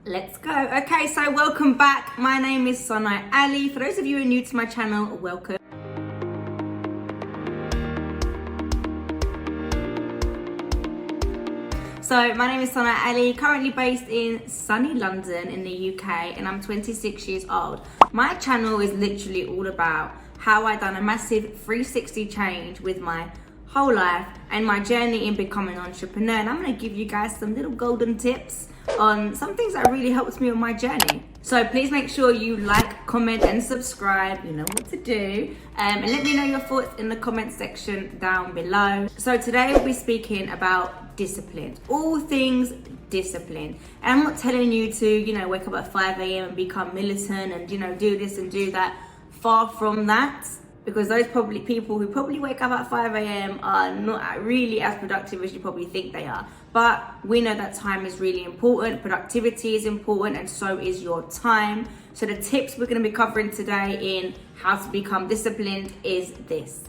Let's go. Okay, so welcome back. My name is Sonay Ali. For those of you who are new to my channel, welcome. So my name is Sonay Ali, currently based in sunny London in the UK, and I'm 26 years old. My channel is literally all about how I done a massive 360 change with my whole life and my journey in becoming an entrepreneur. And I'm gonna give you guys some little golden tips on some things that really helped me on my journey. So please make sure you like, comment and subscribe. You know what to do. And let me know your thoughts in the comment section down below. So today we'll be speaking about discipline, all things discipline. And I'm not telling you to, wake up at 5 a.m. and become militant and, do this and do that. Far from that. Because those people who probably wake up at 5 a.m. are not really as productive as you probably think they are. But we know that time is really important, productivity is important, and so is your time. So the tips we're going to be covering today in how to become disciplined is this.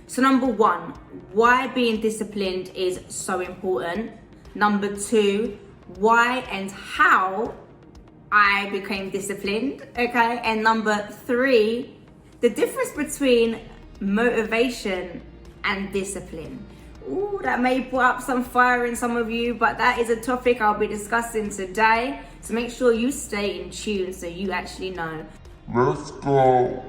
So number one, why being disciplined is so important. Number two, why and how I became disciplined, okay? And number three, the difference between motivation and discipline. Ooh, that may put up some fire in some of you, but that is a topic I'll be discussing today. So make sure you stay in tune so you actually know. Let's go.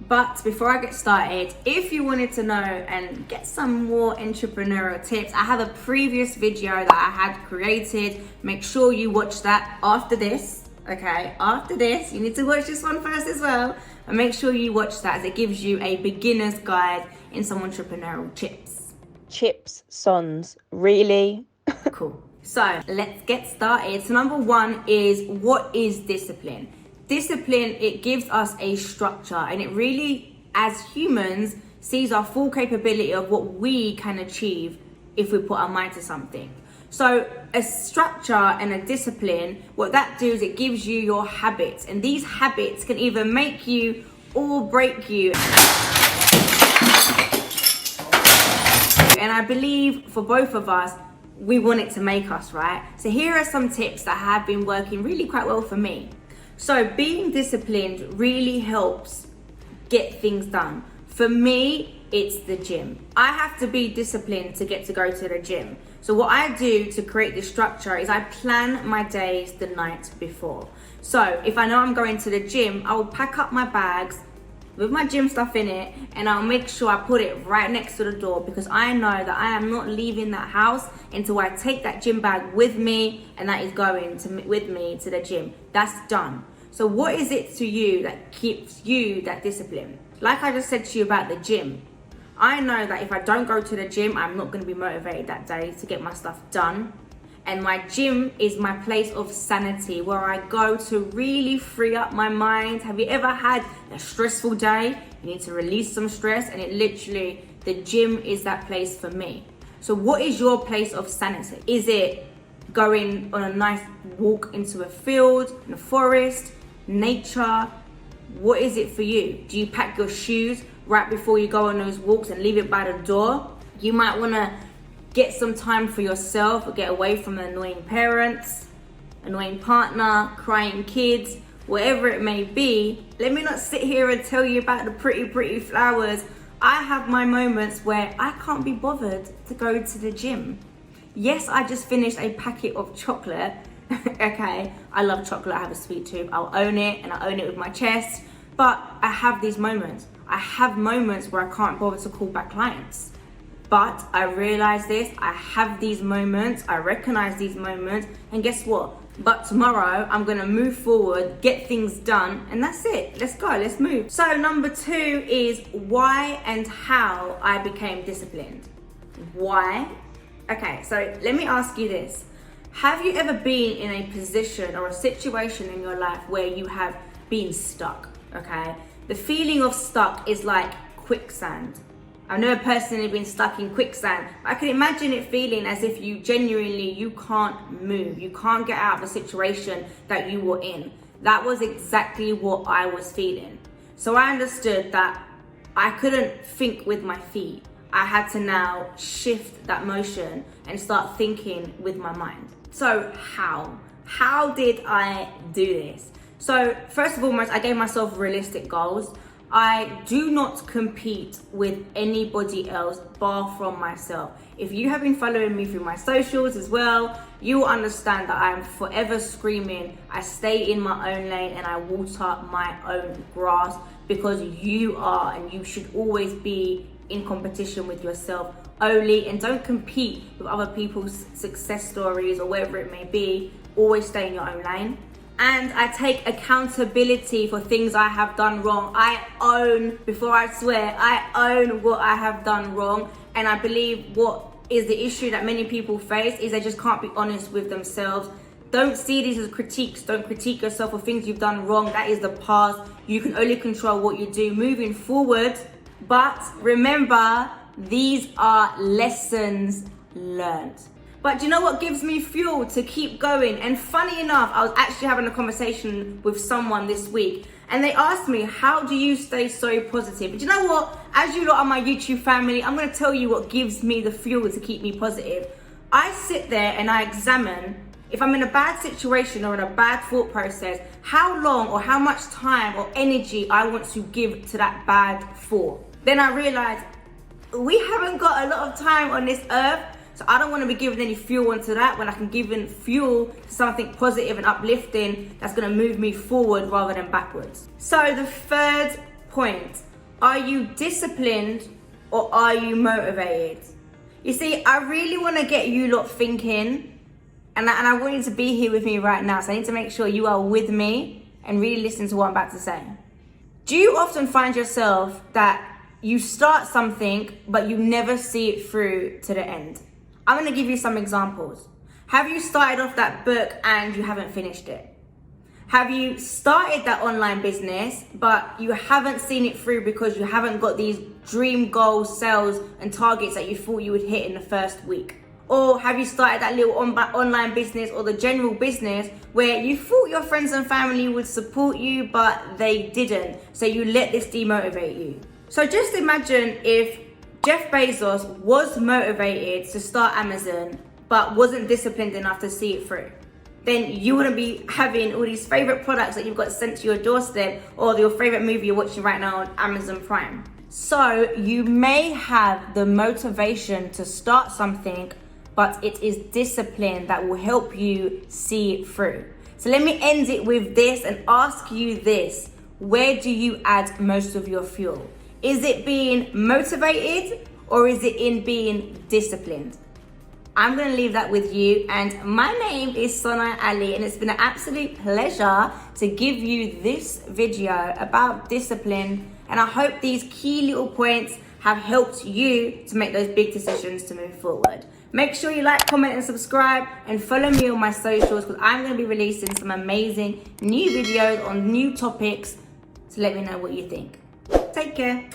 But before I get started, if you wanted to know and get some more entrepreneurial tips, I have a previous video that I had created. Make sure you watch that after this, okay? After this, you need to watch this one first as well. And make sure you watch that as it gives you a beginner's guide in some entrepreneurial tips. Chips, Sons, really? Cool. So let's get started. So number one is, what is discipline? Discipline, it gives us a structure, and it really, as humans, sees our full capability of what we can achieve if we put our mind to something. So a structure and a discipline, what that does, it gives you your habits, and these habits can either make you or break you. And I believe for both of us, we want it to make us, right? So here are some tips that have been working really quite well for me. So being disciplined really helps get things done. For me, it's the gym. I have to be disciplined to get to go to the gym. So what I do to create this structure is I plan my days the night before. So if I know I'm going to the gym, I will pack up my bags with my gym stuff in it, and I'll make sure I put it right next to the door, because I know that I am not leaving that house until I take that gym bag with me, and that is going with me to the gym. That's done. So what is it to you that keeps you that discipline? Like I just said to you about the gym, I know that if I don't go to the gym, I'm not going to be motivated that day to get my stuff done. And my gym is my place of sanity, where I go to really free up my mind. Have you ever had a stressful day? You need to release some stress, and the gym is that place for me. So what is your place of sanity? Is it going on a nice walk into a field, in a forest, nature? What is it for you? Do you pack your shoes right before you go on those walks and leave it by the door? You might want to get some time for yourself, or get away from annoying parents, annoying partner, crying kids, whatever it may be. Let me not sit here and tell you about the pretty flowers. I have my moments where I can't be bothered to go to the gym. Yes, I just finished a packet of chocolate. Okay, I love chocolate, I have a sweet tooth, I'll own it, and I own it with my chest. But I have these moments. I have moments where I can't bother to call back clients. But I realize this, I have these moments, I recognize these moments, and guess what? But tomorrow I'm gonna move forward, get things done, and that's it. Let's go, let's move. So number two is why and how I became disciplined. Why? Okay, so let me ask you this. Have you ever been in a position or a situation in your life where you have been stuck, okay? The feeling of stuck is like quicksand. I've never personally been stuck in quicksand. I can imagine it feeling as if you can't move. You can't get out of the situation that you were in. That was exactly what I was feeling. So I understood that I couldn't think with my feet. I had to now shift that motion and start thinking with my mind. So how did I do this? So first of all, I gave myself realistic goals. I do not compete with anybody else bar from myself. If you have been following me through my socials as well, you will understand that I am forever screaming, I stay in my own lane and I water my own grass, because you are and you should always be in competition with yourself only, and don't compete with other people's success stories or whatever it may be. Always stay in your own lane. And I take accountability for things I have done wrong. I own, before I swear, I own what I have done wrong. And I believe what is the issue that many people face is they just can't be honest with themselves. Don't see these as critiques. Don't critique yourself for things you've done wrong. That is the past. You can only control what you do moving forward. But remember, these are lessons learned. But do you know what gives me fuel to keep going? And funny enough, I was actually having a conversation with someone this week, and they asked me, how do you stay so positive? But do you know what? As you lot are my YouTube family, I'm going to tell you what gives me the fuel to keep me positive. I sit there and I examine, if I'm in a bad situation or in a bad thought process, how long or how much time or energy I want to give to that bad thought. Then I realize we haven't got a lot of time on this earth. So I don't want to be giving any fuel into that when I can give in fuel to something positive and uplifting that's going to move me forward rather than backwards. So the third point, are you disciplined or are you motivated? You see, I really want to get you lot thinking, and I want you to be here with me right now. So I need to make sure you are with me and really listen to what I'm about to say. Do you often find yourself that you start something but you never see it through to the end? I'm going to give you some examples. Have you started off that book and you haven't finished it? Have you started that online business but you haven't seen it through because you haven't got these dream goals, sales and targets that you thought you would hit in the first week? Or have you started that little online business or the general business where you thought your friends and family would support you but they didn't, so you let this demotivate you? So just imagine if Jeff Bezos was motivated to start Amazon but wasn't disciplined enough to see it through. Then you wouldn't be having all these favorite products that you've got sent to your doorstep, or your favorite movie you're watching right now on Amazon Prime. So you may have the motivation to start something, but it is discipline that will help you see it through. So let me end it with this and ask you this. Where do you add most of your fuel? Is it being motivated or is it in being disciplined? I'm going to leave that with you. And my name is Sonay Ali, and it's been an absolute pleasure to give you this video about discipline. And I hope these key little points have helped you to make those big decisions to move forward. Make sure you like, comment and subscribe, and follow me on my socials, because I'm going to be releasing some amazing new videos on new topics. So let me know what you think. Take care.